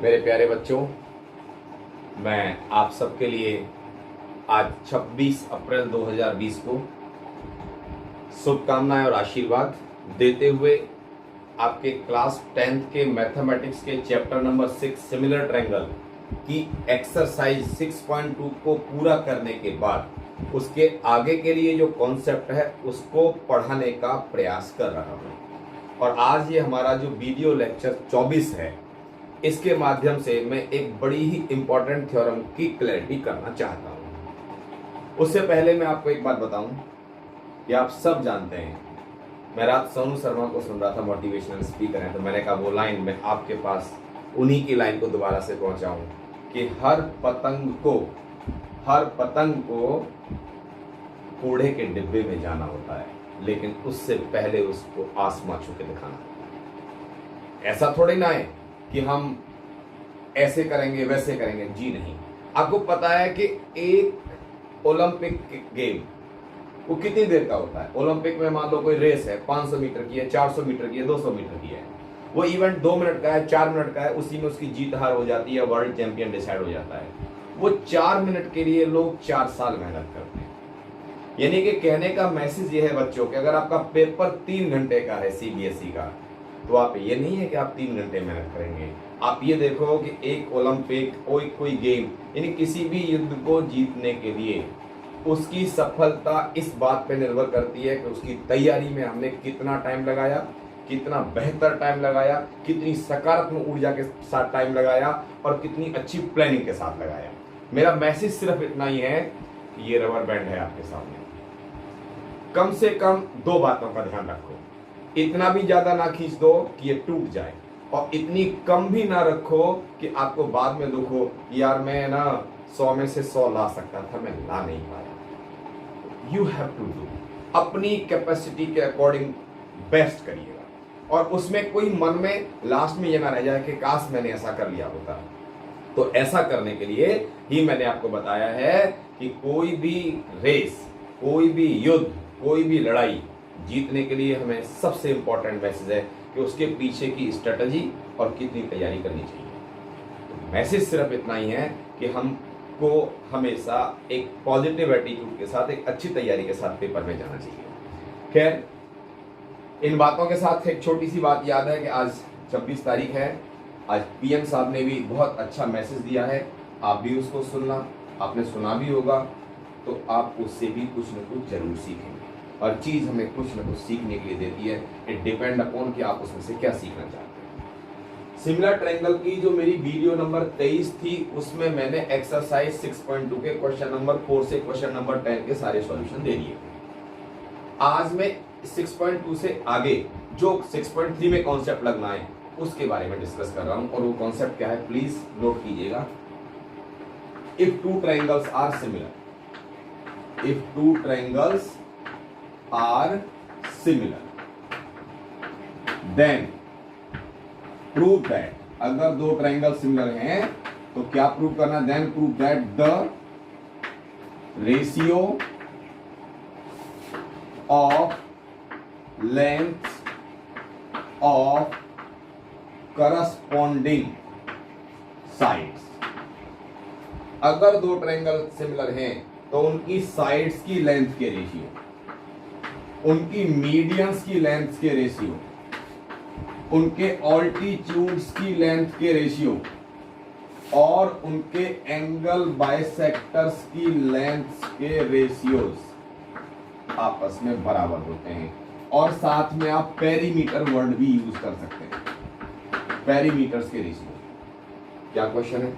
मेरे प्यारे बच्चों, मैं आप सबके लिए आज 26 अप्रैल 2020 को शुभकामनाएं और आशीर्वाद देते हुए आपके क्लास 10th के मैथमेटिक्स के चैप्टर नंबर 6 सिमिलर ट्रायंगल की एक्सरसाइज 6.2 को पूरा करने के बाद उसके आगे के लिए जो कॉन्सेप्ट है उसको पढ़ाने का प्रयास कर रहा हूँ। और आज ये हमारा जो वीडियो लेक्चर 24 है, इसके माध्यम से मैं एक बड़ी ही इंपॉर्टेंट थ्योरम की क्लैरिटी करना चाहता हूं। उससे पहले मैं आपको एक बात बताऊं कि आप सब जानते हैं, मैं रात सोनू शर्मा को सुन रहा था, मोटिवेशनल स्पीकर है, तो मैंने कहा वो लाइन मैं आपके पास उन्हीं की लाइन को दोबारा से पहुंचाऊं कि हर पतंग को कूड़े के डिब्बे में जाना होता है, लेकिन उससे पहले उसको आसमां छू के दिखाना। ऐसा थोड़ी ना है कि हम ऐसे करेंगे वैसे करेंगे, जी नहीं। आपको पता है कि एक ओलंपिक गेम वो कितनी देर का होता है? ओलंपिक में मान लो कोई रेस है, 500 मीटर की है, 400 मीटर की है, 200 मीटर की है, वो इवेंट 2 मिनट का है, 4 मिनट का है, उसी में उसकी जीत हार हो जाती है, वर्ल्ड चैंपियन डिसाइड हो जाता है। वो 4 मिनट के लिए लोग 4 साल मेहनत करते हैं। यानी कि कहने का मैसेज ये है बच्चों कि अगर आपका पेपर 3 घंटे का है सीबीएसई का, तो आप ये नहीं है कि आप 3 घंटे मेहनत करेंगे। आप ये देखो कि एक ओलंपिक कोई गेम यानी किसी भी युद्ध को जीतने के लिए उसकी सफलता इस बात पे निर्भर करती है कि उसकी तैयारी में हमने कितना टाइम लगाया, कितना बेहतर टाइम लगाया, कितनी सकारात्मक ऊर्जा के साथ टाइम लगाया और कितनी अच्छी प्लानिंग के साथ लगाया। मेरा मैसेज सिर्फ इतना ही है कि ये रबर बैंड है आपके सामने, कम से कम 2 बातों का ध्यान रखो। इतना भी ज्यादा ना खींच दो कि ये टूट जाए, और इतनी कम भी ना रखो कि आपको बाद में दुख हो, यार मैं ना 100 में से 100 ला सकता था, मैं ला नहीं पाया। यू हैव टू डू, अपनी कैपेसिटी के अकॉर्डिंग बेस्ट करिएगा, और उसमें कोई मन में लास्ट में ये ना रह जाए कि काश मैंने ऐसा कर लिया होता। तो ऐसा करने के लिए ही मैंने आपको बताया है कि कोई भी रेस, कोई भी युद्ध, कोई भी लड़ाई जीतने के लिए हमें सबसे इंपॉर्टेंट मैसेज है कि उसके पीछे की स्ट्रेटजी और कितनी तैयारी करनी चाहिए। तो मैसेज सिर्फ इतना ही है कि हमको हमेशा एक पॉजिटिव एटीट्यूड के साथ, एक अच्छी तैयारी के साथ पेपर में जाना चाहिए। खैर, इन बातों के साथ एक छोटी सी बात याद है कि आज 26 तारीख है। आज पीएम साहब ने भी बहुत अच्छा मैसेज दिया है, आप भी उसको सुनना, आपने सुना भी होगा, तो आप उससे भी कुछ न कुछ जरूर सीखेंगे। और चीज हमें कुछ न कुछ सीखने के लिए देती है, इट डिपेंड अपॉन कि आप उसमें से क्या सीखना चाहते हैं। सिमिलर ट्रायंगल की जो मेरी वीडियो नंबर 23 थी, उसमें मैंने एक्सरसाइज 6.2 के क्वेश्चन नंबर 4 से क्वेश्चन नंबर 10 के सारे सॉल्यूशन दे दिए। आज मैं 6.2 से आगे जो 6.3 में कॉन्सेप्ट लगना है उसके बारे में डिस्कस कर रहा हूं, और वो कॉन्सेप्ट क्या है प्लीज नोट कीजिएगा। If two triangles are similar, if two triangles are similar, then prove that, अगर 2 ट्रायंगल सिमिलर हैं तो क्या प्रूव करना? then prove that the ratio of length of corresponding sides, अगर 2 ट्रायंगल सिमिलर हैं तो उनकी साइड्स की लेंथ के रेशियो, उनकी मीडियंस की लेंथ के रेशियो, उनके ऑल्टीट्यूड्स की लेंथ के रेशियो और उनके एंगल बाइसेक्टर्स की लेंथ के रेशियोज आपस में बराबर होते हैं। और साथ में आप पेरीमीटर वर्ड भी यूज कर सकते हैं, पेरीमीटर्स के रेशियो। क्या क्वेश्चन है?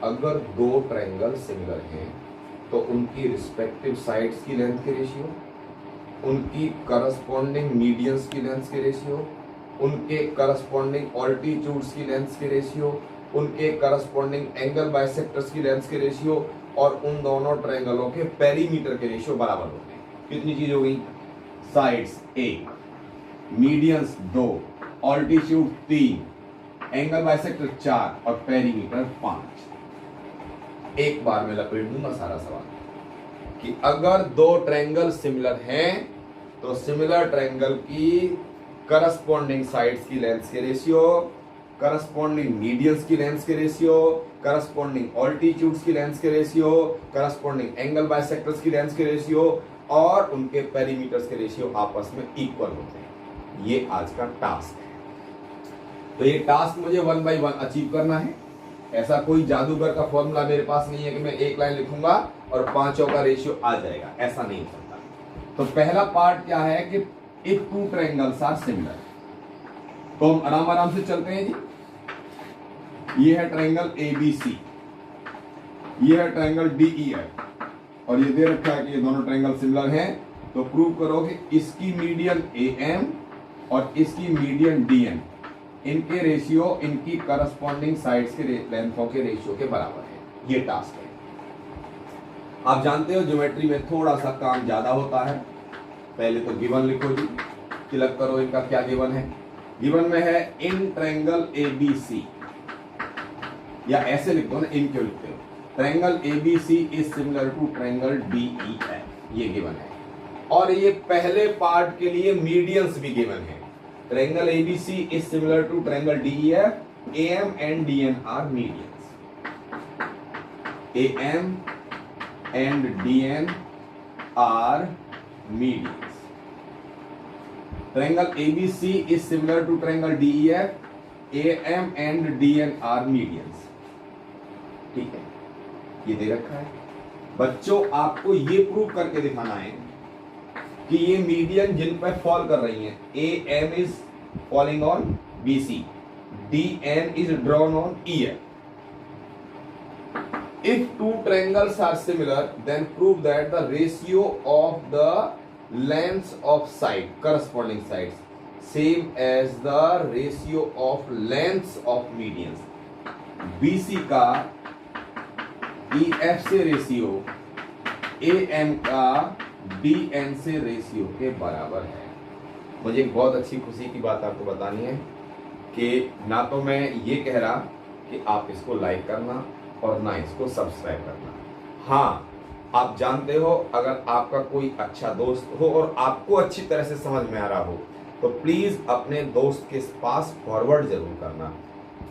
अगर 2 ट्रायंगल सिमिलर हैं तो उनकी रिस्पेक्टिव साइड्स की लेंथ के रेशियो, उनकी करस्पॉन्डिंग मीडियंस की लेंथ के रेशियो, उनके करस्पॉन्डिंग ऑल्टीट्यूड्स की लेंथ के रेशियो, उनके करस्पॉन्डिंग एंगल बाइसेक्टर्स की लेंथ के रेशियो और उन दोनों ट्रायंगलों के पेरीमीटर के रेशियो बराबर होते हैं। कितनी चीज हो गई? Sides 1, medians 2, altitude 3, angle bisector 4 और पेरीमीटर 5। एक बार में लपेट दूंगा सारा सवाल कि अगर 2 ट्रायंगल सिमिलर हैं तो सिमिलर ट्रायंगल की करस्पॉन्डिंग साइड्स की लेंथ के रेशियो करस्पॉन्डिंग मीडियंस की लेंथ के रेशियो, करस्पॉन्डिंग ऑल्टीट्यूड्स की लेंथ के रेशियो, करस्पॉन्डिंग एंगल बाइसेक्टर्स की लेंथ के रेशियो और उनके पेरीमीटर्स के रेशियो आपस में इक्वल होते हैं। ये आज का टास्क है। तो ये टास्क मुझे 1 by 1 अचीव करना है। ऐसा कोई जादूगर का फॉर्मूला मेरे पास नहीं है कि मैं एक लाइन लिखूंगा और पांचों का रेशियो आ जाएगा, ऐसा नहीं हो सकता। तो पहला पार्ट क्या है कि if two triangles are similar, तो हम आराम आराम से चलते हैं जी। ये है ट्रायंगल ABC, ये है ट्रायंगल DEF और ये दे रखा है कि ये दोनों ट्रायंगल सिमिलर हैं। तो प्रूव करो कि इसकी मीडियन AM और इसकी मीडियन DN, इनके रेशियो इनकी करस्पॉन्डिंग साइड्स के लेंथों के रेशियो के बराबर है। ये टास्क है। आप जानते हो ज्योमेट्री में थोड़ा सा काम ज्यादा होता है। पहले तो गिवन लिखो जी, क्लिक करो इनका क्या गिवन है। गिवन में है इन ट्रायंगल ABC, या ऐसे लिख दो ना, इन क्यों लिखते हो, triangle ABC is similar to triangle DEF, ये गिवन है। और ये पहले पार्ट के लिए मीडियंस भी गिवन है। Triangle ABC is similar to triangle DEF. AM and DN are medians. AM and DN are medians. Triangle ABC is similar to triangle DEF. AM and DN are medians. ठीक है, ये दे रखा है। बच्चों आपको ये प्रूव करके दिखाना है कि ये मीडियन जिन पर फॉल कर रही हैं, AM is falling on BC, DN is drawn on EF. If two triangles are similar, then prove that the ratio of the lengths of side, corresponding sides, same as the ratio of lengths of medians. BC का EF से ratio AM का DN से ratio के बराबर है। मुझे एक बहुत अच्छी खुशी की बात आपको बतानी है कि ना तो मैं ये कह रहा कि आप इसको लाइक करना और ना इसको सब्सक्राइब करना। हाँ, आप जानते हो अगर आपका कोई अच्छा दोस्त हो और आपको अच्छी तरह से समझ में आ रहा हो तो प्लीज अपने दोस्त के पास फॉरवर्ड जरूर करना।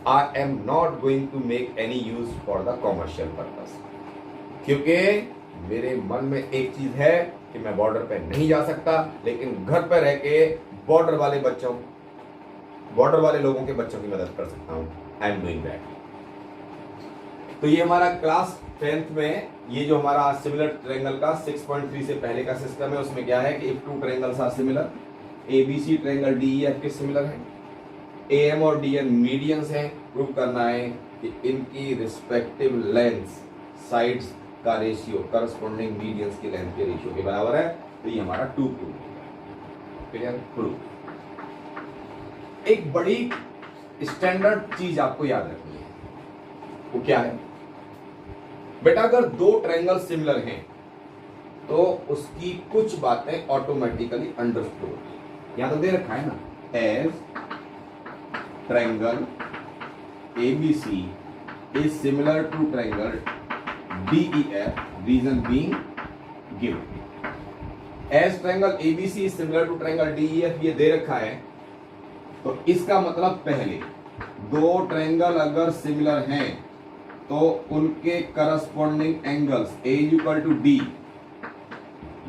I am not going to make any use for the commercial purpose, क्योंकि मेरे मन में एक चीज है कि मैं बॉर्डर पे नहीं जा सकता, लेकिन घर पे रह के बॉर्डर वाले लोगों के बच्चों की मदद कर सकता हूं। आई एम डूइंग दैट। तो ये हमारा क्लास 10th में ये जो हमारा सिमिलर ट्रायंगल का 6.3 से पहले का सिस्टम है, उसमें क्या है कि if two triangles are similar, ABC triangle DEF के सिमिलर है, AM और DN मीडियंस हैं, प्रूव करना है कि इनकी रिस्पेक्टिव लेंथ्स साइड्स का रेशियो करस्पॉन्डिंग मीडियंस की लेंथ के रेशियो के बराबर है। तो ये हमारा 2 प्रूव हो गया। क्लियर? प्रूव। एक बड़ी स्टैंडर्ड चीज आपको याद रखनी है, वो क्या है बेटा, अगर दो ट्रायंगल सिमिलर हैं तो उसकी कुछ बातें ऑटोमेटिकली अंडरस्टूड होती है। यहां तो दे रखा है ना, as triangle ABC is similar to triangle DEF, reason being given. As triangle ABC is similar to triangle DEF, ये दे रखा है, तो इसका मतलब पहले दो ट्रायंगल अगर सिमिलर हैं तो उनके corresponding angles A is equal to D,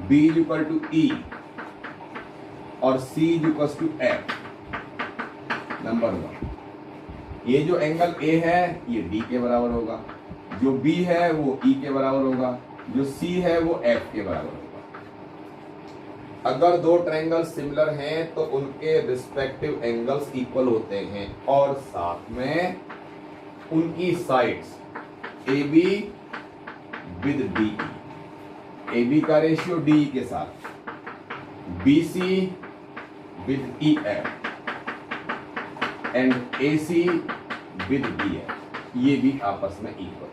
B is equal to E और C is equal to F। Number 1, ये जो एंगल A है ये D के बराबर होगा, जो B है वो E के बराबर होगा, जो C है वो F के बराबर होगा। अगर दो ट्रायंगल सिमिलर हैं तो उनके रिस्पेक्टिव एंगल्स इक्वल होते हैं और साथ में उनकी sides AB with DE, AB का रेशियो DE के साथ, BC with EF and AC with DF, ये भी आपस में इक्वल।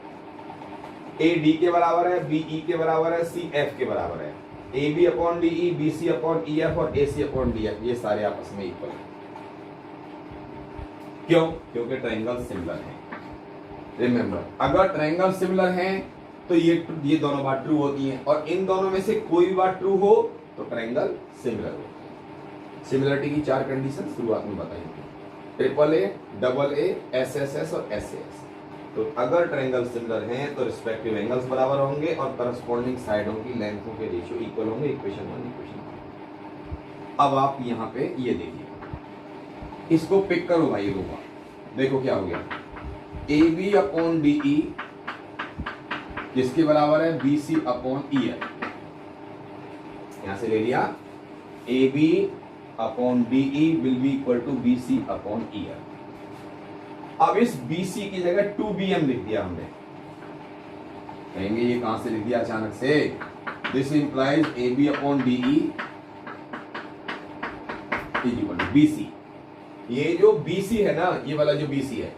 A D के बराबर है, B E के बराबर है, C F के बराबर है, AB upon DE, BC upon EF और AC अपॉन DF, ये सारे आपस में इक्वल हैं। क्यों? क्योंकि ट्रायंगल सिमिलर हैं। रिमेंबर, अगर ट्रायंगल सिमिलर हैं तो ये दोनों बात ट्रू होती हैं, और इन दोनों में से कोई भी बात ट्रू हो तो ट्रायंगल सिमिलर होता है। सिमिलरिटी की 4 कंडीशन शुरुआत में बताई थी। Triple A, double A, S S S और एस एस। तो अगर ट्रायंगल सिमिलर हैं तो रिस्पेक्टिव एंगल्स बराबर होंगे और करस्पॉन्डिंग साइडों की लेंथों के रेशियो इक्वल होंगे। Equation 1 equation 2। अब आप यहाँ पे ये देखिए, इसको पिक करो भाई रूपा, देखो क्या हो गया, A B upon D E किसके बराबर है, B C upon E F. यहां से ले लिया, A B upon D E will be equal to B C upon E F. अब इस बी सी की जगह 2bm लिख दिया हमने। कहेंगे ये कहां से लिख दिया अचानक से, this implies A B upon D E is equal to B C. ये जो बी सी है ना, ये वाला जो बी सी है,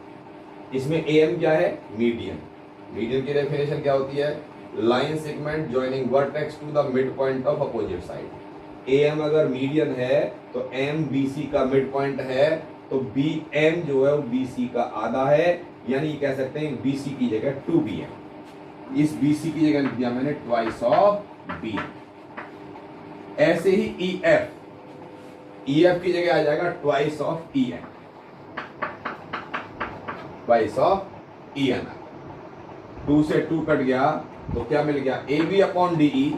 इसमें ए एम क्या है, मीडियन। मीडियन की डेफिनेशन क्या होती है, line segment joining vertex to the mid point of opposite side. A M अगर मीडियन है तो एम बी सी का मिड पॉइंट है, तो बी एम जो है वो बी सी का आधा है, यानी कह सकते हैं बी सी की जगह 2bm। इस बी सी की जगह लिख दिया मैंने ट्वाइस ऑफ बी। ऐसे ही ई एफ, ई एफ की जगह आ जाएगा twice of E M, twice of E M. 2 से 2 कट गया तो क्या मिल गया, A B upon D E.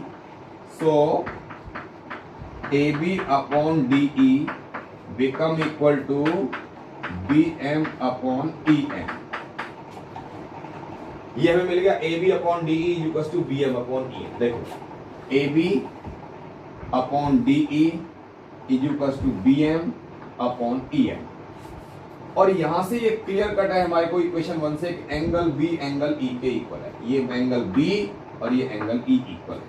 So A B upon D E become equal to bm upon em। ये हमें मिल गया ab upon de equals to bm upon em। देखो ab upon de is equals to bm upon em। और यहां से ये clear cut है हमारे को इक्वेशन 1 से, एंगल b एंगल e के इक्वल है। ये एंगल b और ये एंगल e इक्वल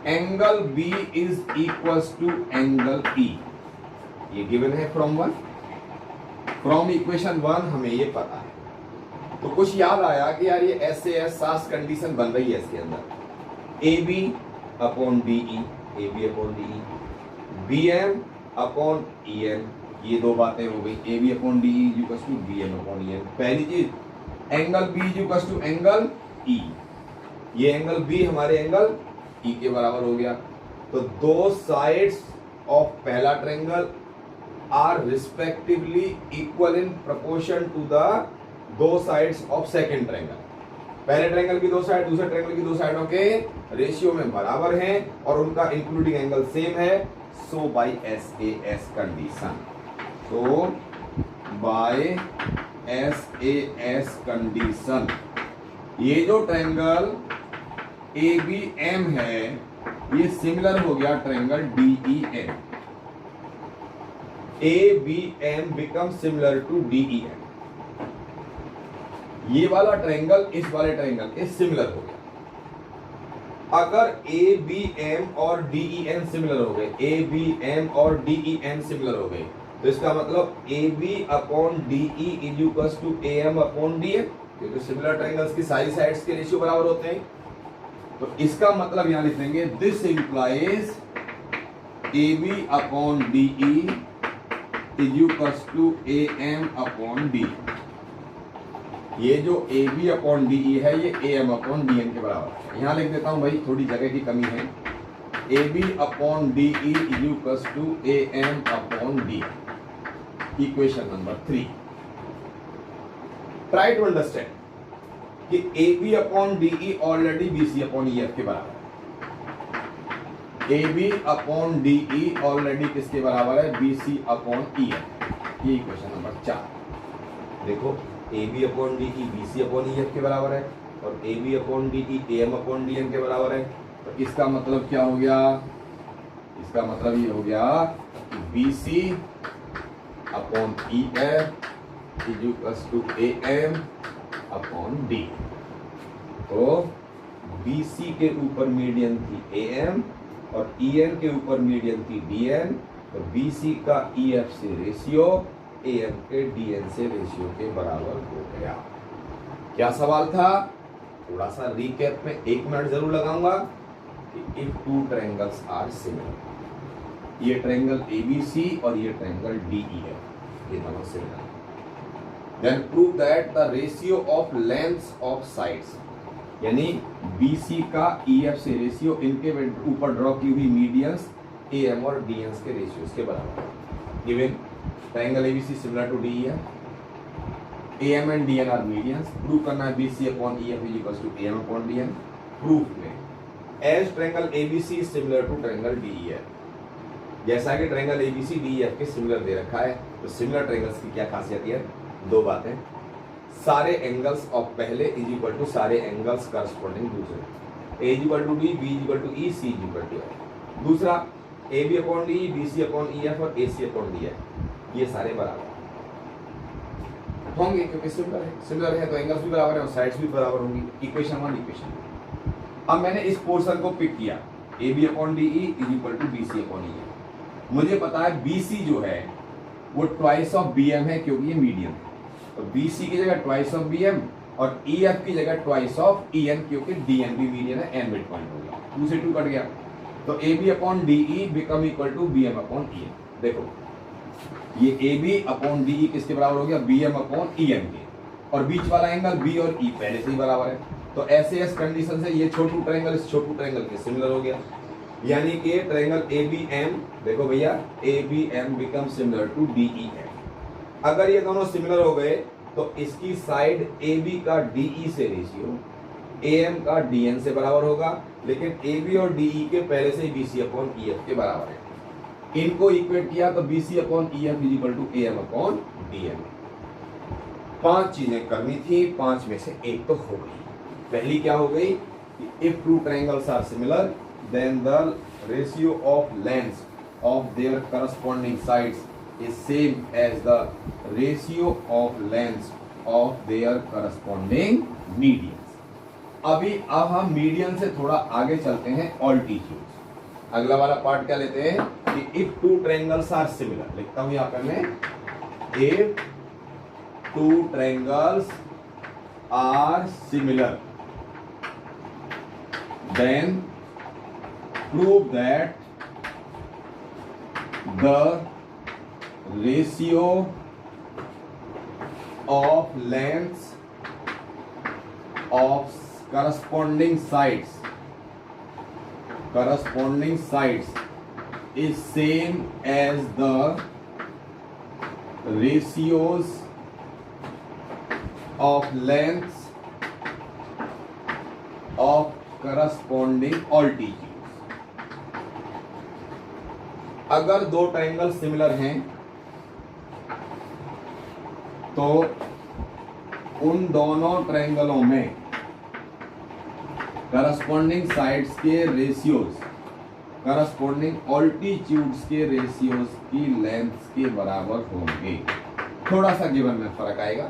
है। Angle b is equals to angle e, ये गिवन है फ्रॉम इक्वेशन 1, हमें ये पता है। तो कुछ याद आया कि यार ये ऐसे सास कंडीशन बन रही है इसके अंदर, A B upon D E, A B upon D E, B M upon E M. ये दो बातें हो गई, A B upon D E equals to B M upon E M. पहली चीज, angle B equals to angle E, ये angle B हमारे angle E के बराबर हो गया। तो दो साइड्स ऑफ पहला triangle are respectively equal in proportion to the दो sides of second triangle। पहले ट्रायंगल की दो साइड दूसरे ट्रायंगल की दो साइडों के रेशियो में बराबर हैं और उनका इंक्लूडिंग एंगल सेम है। So by SAS condition, so by SAS condition ये जो ट्रायंगल ABM है ये सिमिलर हो गया triangle DEM। ABM become similar to DEM। ये वाला ट्रायंगल इस वाले ट्रायंगल के सिमिलर हो गया। अगर ABM और DEM सिमिलर हो गए, ABM और DEM सिमिलर हो गए, तो इसका मतलब AB upon DE is equals to AM upon DM, क्योंकि सिमिलर ट्रायंगल्स की सारी साइड्स के रेशियो बराबर होते हैं। तो इसका मतलब यहां लिख देंगे, this implies AB upon DE is equals to AM upon D। ये जो AB अपॉन DE है ये AM अपॉन DM के बराबर है। यहां लिख देता हूं भाई, थोड़ी जगह की कमी है। AB upon DE is equals to AM upon D। Equation number 3। Try to understand कि AB upon DE already BC upon EF के बराबर है। AB अपॉन DE ऑलरेडी किसके बराबर है, BC अपॉन EF। ये इक्वेशन नंबर 4। देखो AB upon DE BC upon EF के बराबर है और AB upon DE AM upon DM के बराबर है। तो इसका मतलब क्या हो गया, इसका मतलब ये हो गया कि BC upon EF is equals to AM upon D। तो BC के ऊपर मीडियन थी AM और EM के ऊपर मीडियन थी DN। तो BC का EF से रेशियो AM के DN से रेशियो के बराबर हो गया। क्या सवाल था, थोड़ा सा रिकैप में 1 मिनट जरूर लगाऊंगा कि if two triangles are similar, ये ट्रायंगल ABC और ये ट्रायंगल DEF ये दोनों similar, then prove that the ratio of lengths of sides, यानी BC का EF से रेशियो इनके ऊपर ड्रॉ की हुई मीडियंस AM और DNs के रेशियोज के बराबर। Given triangle ABC similar to DEF, AM and DN are medians, prove करना है BC upon EF is equal to AM upon DN. Proof में as triangle ABC similar to triangle DEF, जैसा कि triangle ABC DEF के similar दे रखा है, तो सिमिलर ट्रायंगल्स की क्या खासियत है? दो बातें, सारे एंगल्स ऑफ पहले इज इक्वल टू सारे एंगल्स करस्पॉन्डिंग दूसरे, A is equal to D, B is equal to E, C is equal to F. दूसरा A B upon D, B C upon E F और A C upon D F, ये सारे बराबर होंगे क्योंकि similar है तो एंगल्स भी बराबर है और साइड्स भी बराबर होंगी। Equation 1 equation 2। अब मैंने इस पोर्शन को पिक किया, A B upon D E is equal to B C upon E F. मुझे पता है बी सी जो है वो ट्वाइस ऑफ बी एम है क्योंकि ये मीडियम है, तो बी सी की जगह ट्वाइस ऑफ बी एम और ई एफ की जगह ट्वाइस ऑफ ई एन, क्योंकि डी एन भी मीडियम है, एन मिड पॉइंट हो गया, 2 से 2 कट गया, तो A B upon D E become equal to B M upon E N. देखो ये A B upon D E किसके बराबर हो गया? B M upon E N के, और बीच वाला एंगल बी और ई पहले से ही बराबर है, तो ऐसे इस कंडीशन से ये छोटू ट्रायंगल इस छोटू ट्रायंगल के सिमिलर हो गया, यानी कि ट्रायंगल ए बी एम, देखो भैया A B M become similar to D E M. अगर ये दोनों सिमिलर हो गए तो इसकी साइड ए बी का डी ई से रेशियो ए एम का डी एन से बराबर होगा, लेकिन ए बी और डी ई के पहले से ही B C upon E F के बराबर है। इनको इक्वेट किया तो B C upon E F is equal to A M upon D M. 5 चीजें करनी थी, 5 में से एक तो हो गई। पहली क्या हो गई? If two triangles are similar then the ratio of lengths of their corresponding sides is same as the ratio of lengths of their corresponding medians। अब हम मीडियन से थोड़ा आगे चलते हैं, ऑल्टीट्यूड्स। अगला वाला पार्ट क्या लेते हैं कि if two triangles are similar, लिखता हूं यहां पर मैं, if two triangles are similar then prove that the ratio of lengths of corresponding sides is same as the ratios of lengths of corresponding altitudes। अगर दो ट्रायंगल सिमिलर हैं तो उन दोनों ट्रायंगलों में करस्पॉन्डिंग साइड्स के रेशियोज, करस्पॉन्डिंग ऑल्टीट्यूड्स के ratios की लेंथ्स के बराबर होंगे। थोड़ा सा गिवन में फर्क आएगा।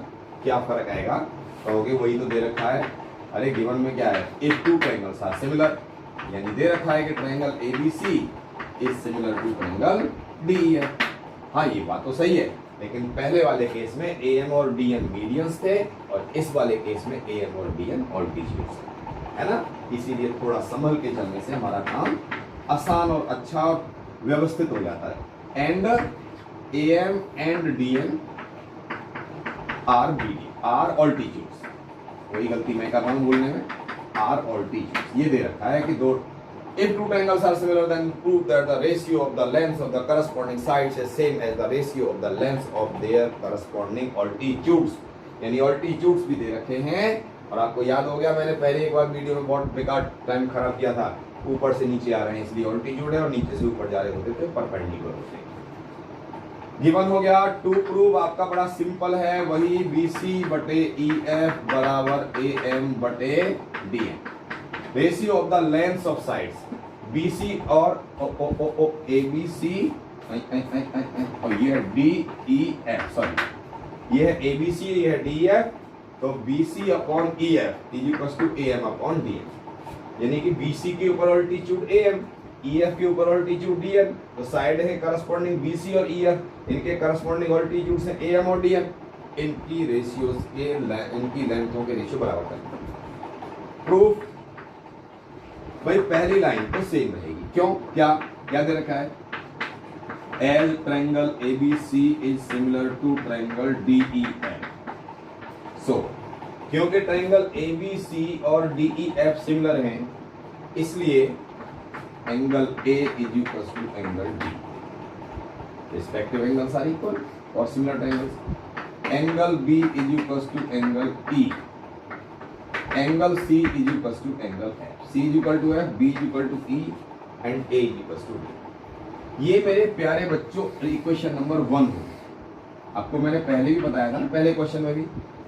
क्या फर्क आएगा? कहोगे वही तो दे रखा है। अरे गिवन में क्या है? If two triangles are similar, यानी दे रखा है कि triangle ABC is similar to triangle DEF. हाँ ये बात तो सही है, लेकिन पहले वाले केस में ए एम और डी एन मीडियंस थे और इस वाले केस में ए एम और डी एन ऑल्टीट्यूड्स है ना। इसीलिए थोड़ा संभल के चलने से हमारा काम आसान और अच्छा और व्यवस्थित हो जाता है। And A M and D N are altitudes, वही गलती मैं कर रहा हूँ बोलने में, आर ऑल्टीट्यूड्स। ये दे रखा है कि दो if two triangles are similar then prove that the ratio of the lengths of the corresponding sides is same as the ratio of the lengths of their corresponding altitudes। यानी altitudes भी दे रखे हैं। और आपको याद हो गया, मैंने पहले एक बार वीडियो में बहुत बेकार टाइम खराब किया था, ऊपर से नीचे आ रहे हैं इसलिए ऑल्टीट्यूड है और नीचे से ऊपर जा रहे होते थे परपेंडिकुलर होते। गिवन हो गया। टू प्रूव आपका बड़ा सिंपल है, वही BC बटे EF बराबर AM बटे DM। Ratio of the lengths of sides BC और ABC और ये है DEF, सॉरी ये है ABC, ये है DEF, तो BC upon EF is equal to AM upon DM। यानी कि BC के ऊपर ऑल्टीट्यूड AM, EF के ऊपर ऑल्टीट्यूड DM, तो साइड है करस्पॉन्डिंग BC और EF, इनके करस्पॉन्डिंग ऑल्टीट्यूड्स हैं AM और DM। इनकी रेशियोज के इनकी लेंथों के रेशियो बराबर करें। प्रूफ भाई पहली लाइन तो सेम रहेगी। क्यों? क्या दे रखा है? L triangle ABC is similar to triangle DEF। So क्योंकि ट्रायंगल ABC और DEF सिमिलर हैं, इसलिए angle A is equal to angle D। Respective angles are equal. और similar triangles, angle B is equal to angle E, angle C is equal to angle F, C is equal to F, B is equal to E and A is equal to D. ये मेरे प्यारे बच्चों equation number 1 होगी। आपको मैंने पहले भी बताया था ना, पहले क्वेश्चन में भी,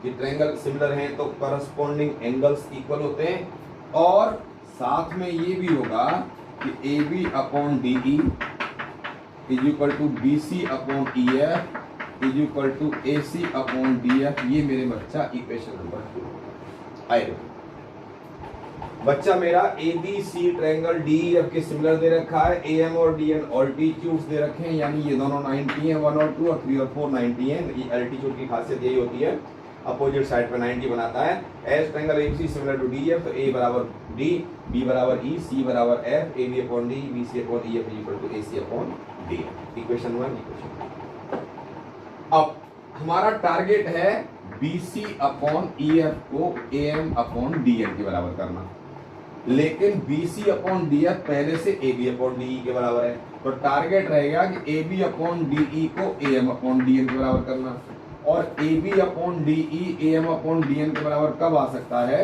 कि ट्रायंगल सिमिलर हैं तो करस्पॉन्डिंग एंगल्स इक्वल होते हैं, और साथ में ये भी होगा कि A B upon D E is equal to B C upon E F is equal to A C upon D F. ये मेरे बच्चा इक्वेशन नंबर 2 आएगा। बच्चा मेरा A B C triangle D E F similar दे रखा है, A M और डी एन ऑल्टीट्यूड्स दे रखे हैं, यानी ये दोनों 90 हैं, 1 और 2 और 3 और 4 90 हैं। ये एल्टीट्यूड की खासियत यही होती है, अपोजिट साइड पे 90 बनाता है। As triangle ABC similar to D F, तो ए बराबर डी, बी बराबर ई, सी बराबर F, A B upon D, B C upon E F equal to A C upon D. Equation 1 equation. अब हमारा target है B C upon E F को A M upon D N के बराबर करना, लेकिन B C upon D F पहले से ए बी अपॉन डी ई के बराबर है, तो टारगेट रहेगा कि A B upon D E को A M upon D N के बराबर करना। और A B upon D E A M upon D N के बराबर कब आ सकता है?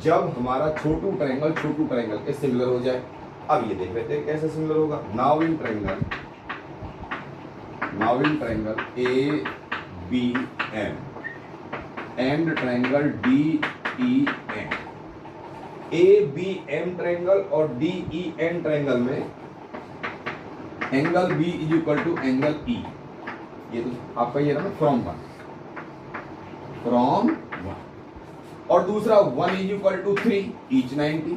जब हमारा छोटू ट्रायंगल के सिमिलर हो जाए। अब ये देख लेते हैं कैसे सिमिलर होगा। Now in triangle A B M and triangle D E M, A B M triangle और डी ई एन ट्रायंगल में angle B is equal to angle E, ये तो आपका ये रहा ना फ्रॉम वन, और दूसरा 1 is equal to 3 each 90,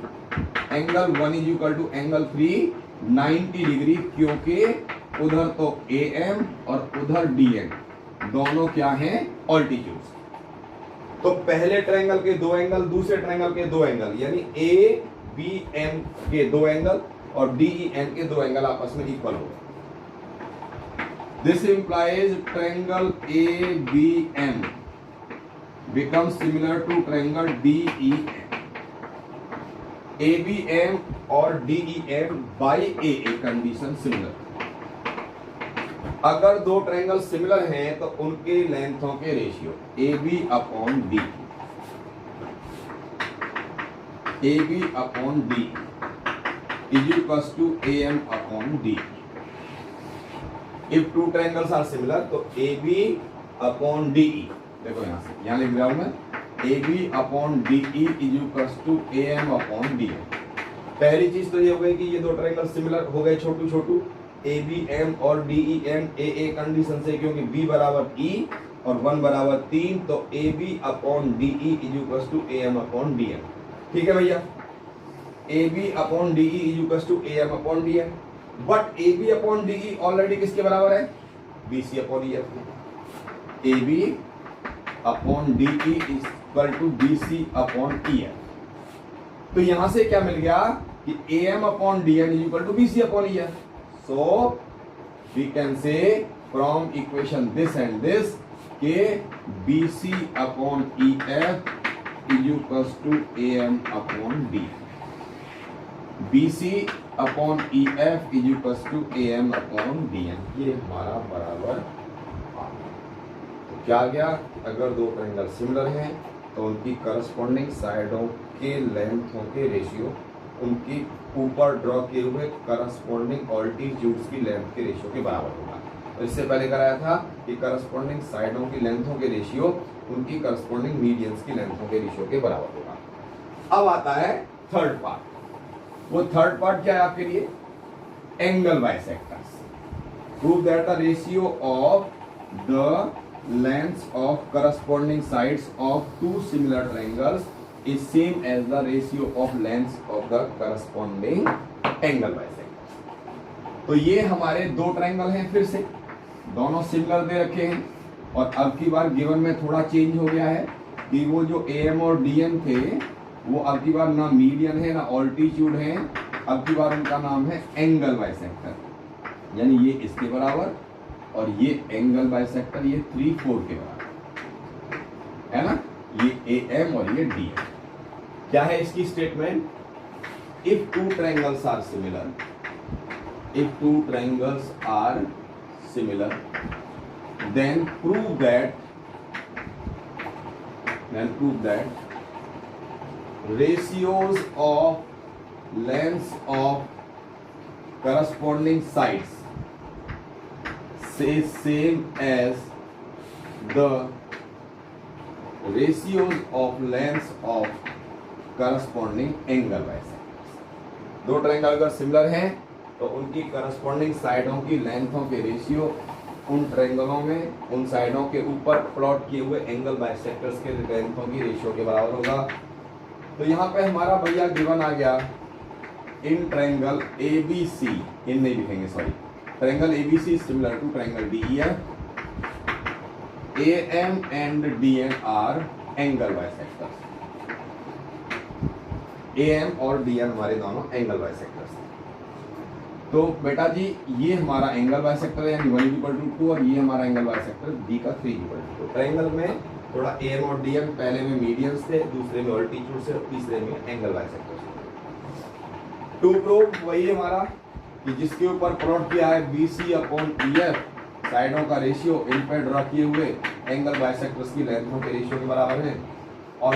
angle 1 is equal to angle 3 90 degree, क्योंकि उधर तो ए एम और उधर डी एन दोनों क्या हैं? ऑल्टीट्यूड्स। तो पहले ट्रायंगल के 2 एंगल, दूसरे ट्रायंगल के 2 एंगल, यानी ए बी एम के 2 एंगल और डी ई एन के 2 एंगल आपस में इक्वल हो गए। This implies triangle A B M becomes similar to triangle DEM, ABM और DEM by AA condition similar। अगर दो ट्रायंगल सिमिलर हैं तो उनके लेंथों के ratio AB upon D, AB upon D is equals to AM upon D। If two triangles are similar तो AB upon DE, देखो यहां से, यहां लिख रहा हूं मैं, A B upon D E is equal to A M upon D M. पहली चीज तो ये हो गई कि ये दो ट्रायंगल सिमिलर हो गए, छोटू ए बी एम और D E M A A condition से, क्योंकि बी बराबर ई और 1 बराबर 3, तो A B upon D E is equal to A M upon D M. ठीक है भैया, A B upon D E is equal to A M upon D M, but A B upon D E already किसके बराबर है? B C upon E F. A B upon D E is equal to B C upon E F. तो यहां से क्या मिल गया कि A M upon D N is equal to B C upon E F. So we can say from equation this and this के B C upon E F is equal to A M upon D, B C upon E F is equal to A M upon D N. ये हमारा बराबर क्या गया? अगर दो triangle similar हैं तो उनकी करस्पॉन्डिंग साइडों के लेंथों के रेशियो उनकी ऊपर ड्रॉ किए हुए करस्पॉन्डिंग ऑल्टीट्यूड्स की लेंथ के रेशियो के बराबर होगा। तो इससे पहले कराया था कि करस्पॉन्डिंग साइडों की लेंथों के रेशियो उनकी करस्पॉन्डिंग मीडियंस की लेंथों के रेशियो के बराबर होगा। अब आता है थर्ड पार्ट। वो थर्ड पार्ट क्या है आपके लिए? Angle bisectors. Prove that the ratio of the lengths of corresponding sides of two similar triangles is same as the ratio of lengths of the corresponding angle bisectors। तो ये हमारे दो triangle हैं, फिर से दोनों सिमिलर दे रखे हैं, और अब की बार गिवन में थोड़ा चेंज हो गया है कि वो जो ए एम और डी एन थे वो अब की बार ना मीडियन है ना ऑल्टीट्यूड है, अब की बार उनका नाम है एंगल बाइसेक्टर, यानी ये इसके बराबर और ये एंगल बाइसेक्टर ये 3/4 के बराबर है ना, ये ए एम और ये डी एम। क्या है इसकी statement? If two triangles are similar, then prove that ratios of lengths of corresponding sides say same as the ratios of lengths of corresponding angle bisectors. दो ट्रायंगल अगर सिमिलर हैं तो उनकी करस्पॉन्डिंग साइडों की लेंथों के रेशियो उन ट्रायंगलों में उन साइडों के ऊपर प्लॉट किए हुए एंगल बाइसेक्टर्स के लेंथों की रेशियो के बराबर होगा। तो यहाँ पे हमारा भैया गिवन आ गया इन ट्रायंगल ABC, इन नहीं लिखेंगे sorry, triangle ABC similar to triangle DEF, AM and DM are angle bisectors. AM और DM हमारे दोनों एंगल बाइसेक्टर्स। तो बेटा जी ये हमारा एंगल बाइसेक्टर है यानी 1 = 2 और ये हमारा एंगल बाइसेक्टर B का 3 = 2। ट्रायंगल में थोड़ा AM और DM पहले में मीडियंस थे, दूसरे में ऑल्टीट्यूड से और तीसरे में एंगल बाइसेक्टर। टू प्रूव वही हमारा कि जिसके ऊपर प्लॉट किया है BC/EF साइडों का रेशियो इन पर ड्रॉ किए हुए एंगल बाइसेक्टर्स की लेंथों के रेशियो के बराबर है। और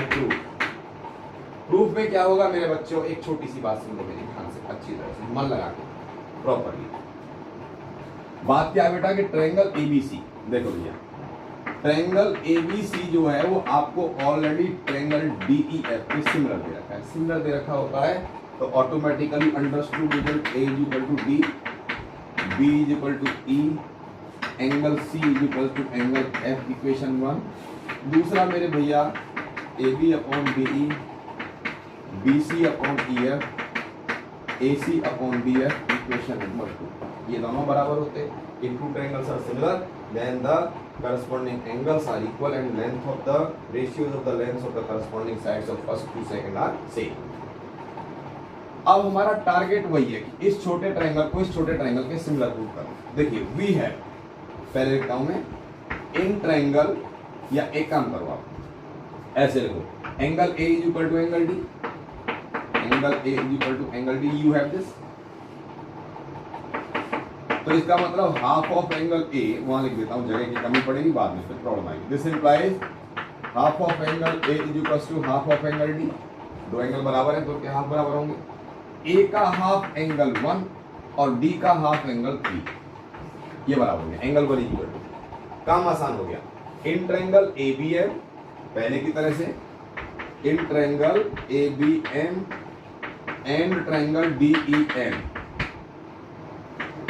प्रूफ में क्या होगा मेरे बच्चों, एक छोटी सी बात सुन लो मेरी ध्यान से, अच्छी तरह से मन लगा के प्रॉपरली। बात क्या है बेटा कि ट्रायंगल ABC, देखो भैया ट्रायंगल ABC जो है वो आपको ऑलरेडी ट्रायंगल DEF के सिमिलर दे रखा है। सिमिलर दे रखा होता है तो automatically understood result A = D, B = E, angle C = angle F, equation 1। दूसरा मेरे भैया AB/DE, BC/EF, AC/BF, equation number 2। ये दोनों बराबर होते हैं। If two triangles are similar, then the corresponding angles are equal and length of the ratios of the lengths of the corresponding sides of first to second are same। अब हमारा target वही है कि इस छोटे ट्रायंगल को इस छोटे ट्रायंगल के सिमिलर प्रूव करो। देखिए वी है, पहले लिखता हूं मैं इन ट्रायंगल, या एक काम करो आप ऐसे लिखो angle A = angle D, angle A = angle D, you have this. तो इसका मतलब हाफ ऑफ एंगल A, वहां लिख देता हूं, जगह की कमी पड़ेगी बाद में फिर प्रॉब्लम आएगी। This implies half of angle A = half of angle D। दो एंगल बराबर है तो क्या हाफ बराबर होंगे, A का हाफ एंगल 1 और D का हाफ एंगल 3, ये बराबर होंगे एंगल 1 = 2। काम आसान हो गया। इन ट्रायंगल ABM पहले की तरह से in triangle ABM and triangle DEM,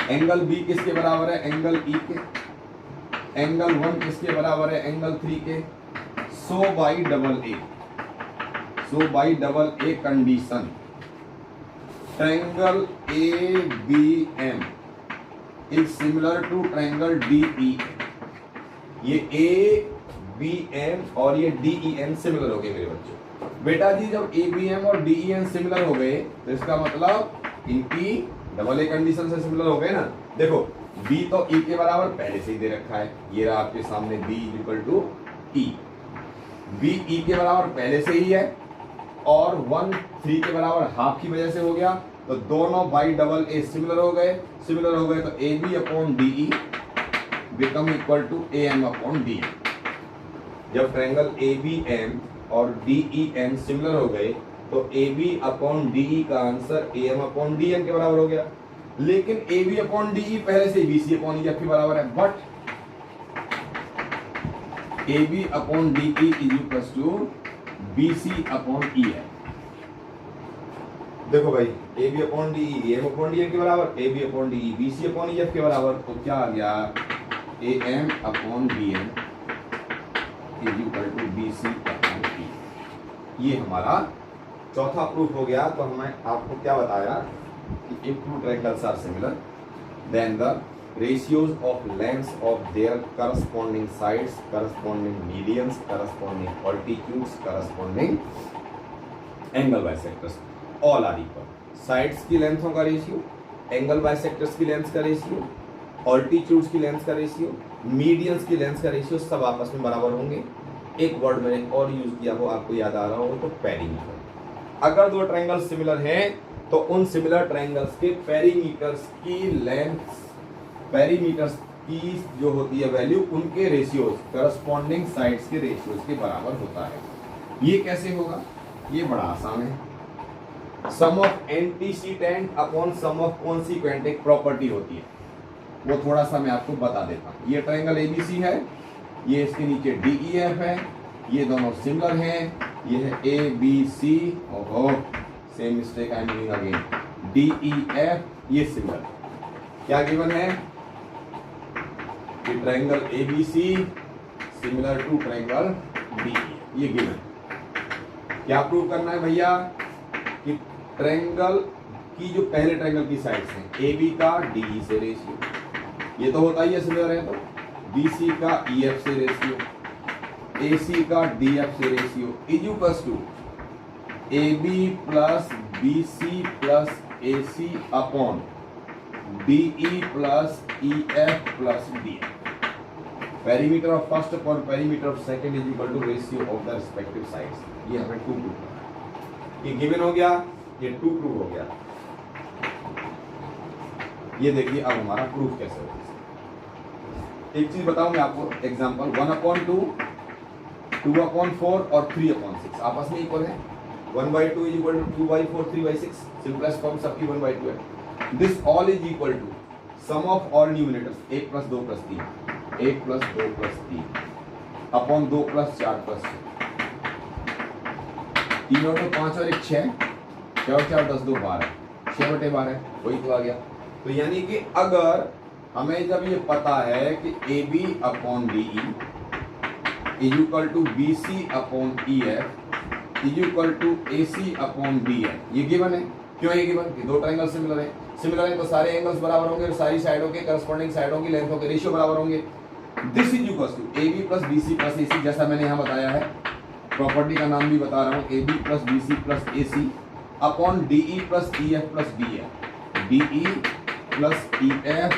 angle B किसके बराबर है, एंगल E के। एंगल 1 किसके बराबर है, एंगल 3 के। So by double A condition triangle ABM is similar to triangle DEM। ये ABM और ये DEM सिमिलर हो गए मेरे बच्चों। बेटा जी जब ABM और DEM सिमिलर हो गए तो इसका मतलब इनकी डबल ए कंडीशन से सिमिलर हो गए ना। देखो B तो E के बराबर पहले से ही दे रखा है, ये रहा आपके सामने B = E। B E के बराबर पहले से ही है और 1 3 के बराबर हाफ की वजह से हो गया, तो दोनों बाई डबल ए सिमिलर हो गए। सिमिलर हो गए तो AB/DE become equal to AM/DM। जब ट्रायंगल ABM और DEM सिमिलर हो गए तो AB/DE का आंसर AM/DM के बराबर हो गया। लेकिन AB/DE पहले से BC/EF के बराबर है, बट AB/DE = BC/EF। देखो भाई AB/DE AM/DM के बराबर, AB/DE BC/EF के बराबर, तो क्या आ गया AM/DM = BC/E। ये हमारा चौथा प्रूफ हो गया। तो हमें आपको क्या बताया कि if two triangles are similar then the ratios of lengths of their corresponding sides, corresponding medians, corresponding altitudes, corresponding angle bisectors all are equal। Sides की लेंथों का रेशियो, एंगल बाइसेक्टर्स की लेंथ का रेशियो, ऑल्टीट्यूड्स की length का ratio, medians की length का ratio सब आपस में बराबर होंगे। एक वर्ड मैंने और यूज किया हो, आपको याद आ रहा हो तो पेरीमीटर। अगर दो ट्रायंगल सिमिलर हैं तो उन सिमिलर ट्रायंगल्स के पेरीमीटर्स की लेंथ, पेरीमीटर्स की जो होती है वैल्यू उनके रेशियोज करस्पॉन्डिंग साइड्स के रेशियोज के बराबर होता है। ये कैसे होगा? ये बड़ा आसान है। Sum of antecedent upon sum of consequent एक प्रॉपर्टी होती है, वो थोड़ा सा मैं आपको बता देता हूं। ये ट्रायंगल एबीसी है, ये इसके नीचे डीईएफ है, ये दोनों सिमिलर हैं, ये है ए बी सी, ओहो same mistake I am doing again, DEF, ये सिमिलर। क्या गिवन है कि triangle ABC similar to triangle DE, ये गिवन। क्या प्रूव करना है भैया कि ट्रायंगल की जो पहले ट्रायंगल की साइड्स हैं ए बी का डी से रेशियो, ये तो होता ही है सिमिलर है, तो बी सी का ई एफ से रेशियो, ए सी का डी एफ से ratio is equals to A B plus B C plus A C upon D E plus E F plus D F. Perimeter of first upon perimeter of second is equal to ratio of the respective sides. ये हमें 2 prove करना है। ये given हो गया, ये 2 prove हो गया। ये देखिए अब हमारा प्रूफ कैसे होगा। एक चीज बताऊं मैं आपको, एग्जांपल 1/2, 2/4 और 3/6 आपस में इक्वल है। 1/2 is equal to 2/4, 3/6, simplest form सबकी 1/2 है। This all is equal to sum of all numerators 1 + 2 + 3, 1 + 2 + 3 upon 2 + 4 + 6, 3 और 2 5 और 1 6, 6 और 4 10 2 12, 6/12 वही तो आ गया। तो यानी कि अगर हमें जब ये पता है कि A B upon D E is equal to B C upon E F is equal to A C upon D F, ये गिवन है। क्यों ये गिवन? कि 2 ट्रायंगल सिमिलर है, सिमिलर है तो सारे एंगल्स बराबर होंगे और सारी साइडों के करस्पॉन्डिंग साइडों की लेंथों के रेशियो बराबर होंगे। This is equal to A B plus B C plus A C, जैसा मैंने यहाँ बताया है, प्रॉपर्टी का नाम भी बता रहा हूँ, A B plus B C plus A C upon D E plus E F plus D F, D E plus E F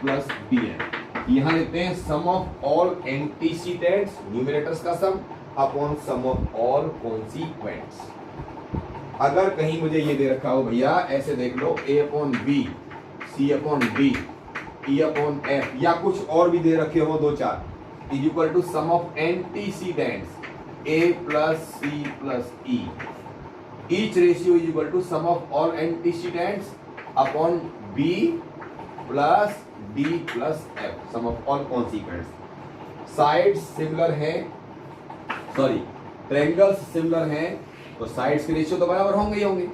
plus D F. यहाँ लेते हैं sum of all antecedents, numerators का sum upon sum of all consequents. अगर कहीं मुझे ये दे रखा हो भैया, ऐसे देख लो, A upon B, C upon D, E upon F, या कुछ और भी दे रखे हो 2-4, is equal to sum of antecedents A plus C plus E, each ratio is equal to sum of all antecedents upon B plus D plus F, sum of all consequents. Sides similar हैं, sorry triangles similar हैं, तो sides के ratio तो बराबर होंगे ही होंगे।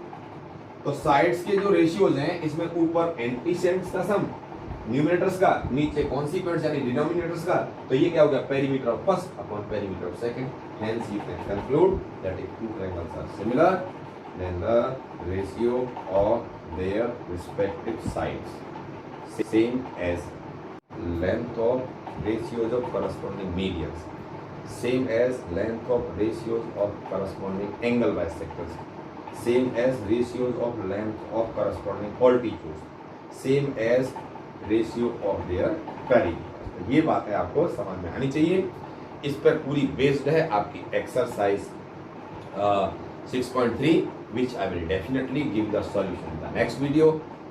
तो sides के जो रेशियोज हैं, इसमें ऊपर एंटीसेंट्स का सम, न्यूमरेटर्स का, नीचे कॉन्सिक्वेंट्स यानी डिनोमिनेटर्स का, तो ये क्या हो गया? Perimeter of first upon perimeter of second. Hence you can conclude that if 2 triangles are similar then the ratio of their respective sides same as length of ratios of corresponding medians, same as length of ratios of corresponding angle bisectors, same as ratios of length of corresponding altitudes, same as ratio of their perimeters। ये बातें आपको समझ में आनी चाहिए। इस पर पूरी बेस्ड है आपकी exercise 6.3 which I will definitely give the solution in the next video।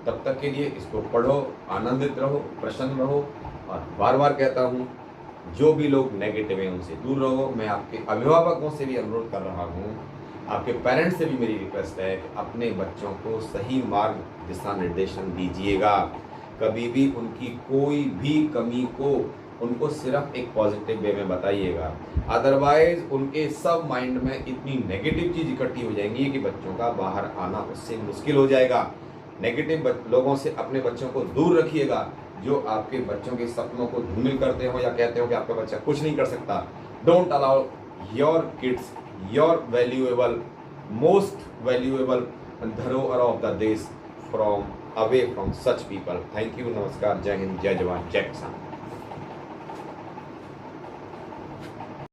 तब तक के लिए इसको पढ़ो, आनंदित रहो, प्रसन्न रहो, और बार बार कहता हूँ जो भी लोग नेगेटिव हैं उनसे दूर रहो। मैं आपके अभिभावकों से भी अनुरोध कर रहा हूँ, आपके पेरेंट्स से भी मेरी रिक्वेस्ट है कि अपने बच्चों को सही मार्ग दिशा निर्देशन दीजिएगा। कभी भी उनकी कोई भी कमी को उनको सिर्फ एक पॉजिटिव वे में बताइएगा, अदरवाइज उनके सब माइंड में इतनी नेगेटिव चीज इकट्ठी हो जाएंगी कि बच्चों का बाहर आना उससे मुश्किल हो जाएगा। नेगेटिव लोगों से अपने बच्चों को दूर रखिएगा, जो आपके बच्चों के सपनों को धूमिल करते हो या कहते हो कि आपका बच्चा कुछ नहीं कर सकता। Don't allow your kids, your valuable, most valuable धरोहर ऑफ द देश from away from such people. Thank you, नमस्कार, जय हिंद, जय जवान, जय किसान।